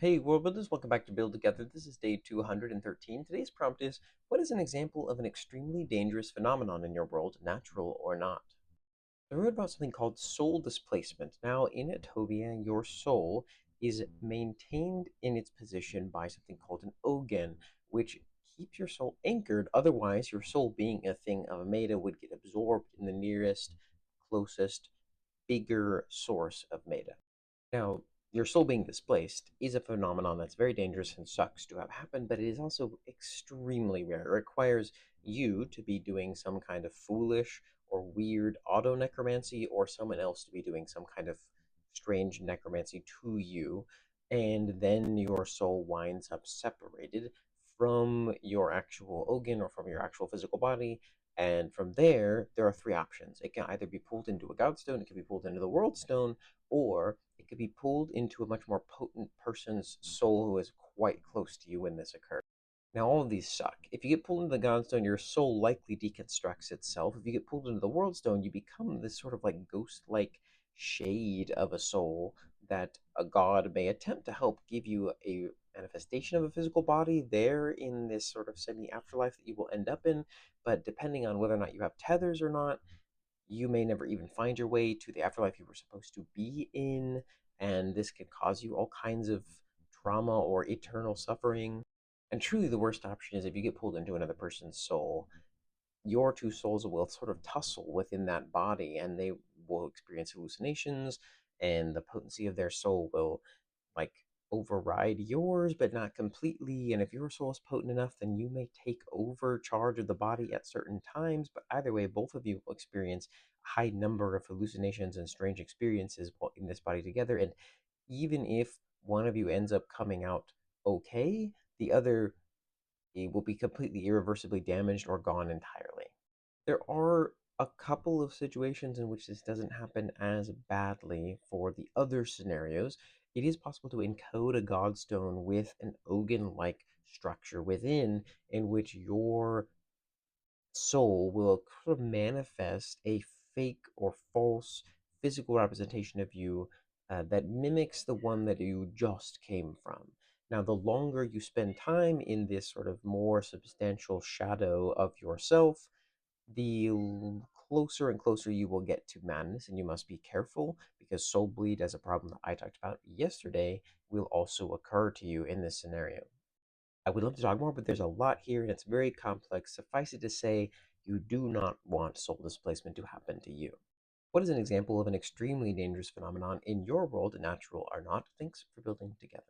Hey world builders, welcome back to Build Together. This is day 213. Today's prompt is, what is an example of an extremely dangerous phenomenon in your world, natural or not? I wrote about something called soul displacement. Now, in Atobia, your soul is maintained in its position by something called an ogen, which keeps your soul anchored. Otherwise, your soul, being a thing of a meta, would get absorbed in the nearest, closest, bigger source of meta. Now, your soul being displaced is a phenomenon that's very dangerous and sucks to have happen, but it is also extremely rare. It requires you to be doing some kind of foolish or weird auto necromancy, or someone else to be doing some kind of strange necromancy to you, and then your soul winds up separated from your actual Ogan or from your actual physical body. And from there are three options. It can either be pulled into a Godstone, it can be pulled into the World Stone, or it could be pulled into a much more potent person's soul who is quite close to you when this occurs. Now, all of these suck. If you get pulled into the Godstone, your soul likely deconstructs itself. If you get pulled into the World Stone, you become this sort of like ghost like shade of a soul that a god may attempt to help give you a manifestation of a physical body there in this sort of semi afterlife that you will end up in. But depending on whether or not you have tethers or not, you may never even find your way to the afterlife you were supposed to be in, and this can cause you all kinds of trauma or eternal suffering. And truly, the worst option is if you get pulled into another person's soul, your two souls will sort of tussle within that body, and they will experience hallucinations, and the potency of their soul will like override yours, but not completely. And if your soul is potent enough, then you may take over charge of the body at certain times. But either way, both of you will experience a high number of hallucinations and strange experiences while in this body together. And even if one of you ends up coming out okay, the other will be completely irreversibly damaged or gone entirely. There are a couple of situations in which this doesn't happen as badly for the other scenarios. It is possible to encode a godstone with an Ogan like structure within, in which your soul will sort of manifest a fake or false physical representation of you that mimics the one that you just came from. Now, the longer you spend time in this sort of more substantial shadow of yourself, the closer and closer you will get to madness, and you must be careful because soul bleed, as a problem that I talked about yesterday, will also occur to you in this scenario. I would love to talk more, but there's a lot here and it's very complex. Suffice it to say, you do not want soul displacement to happen to you. What is an example of an extremely dangerous phenomenon in your world, natural or not? Thanks for building together.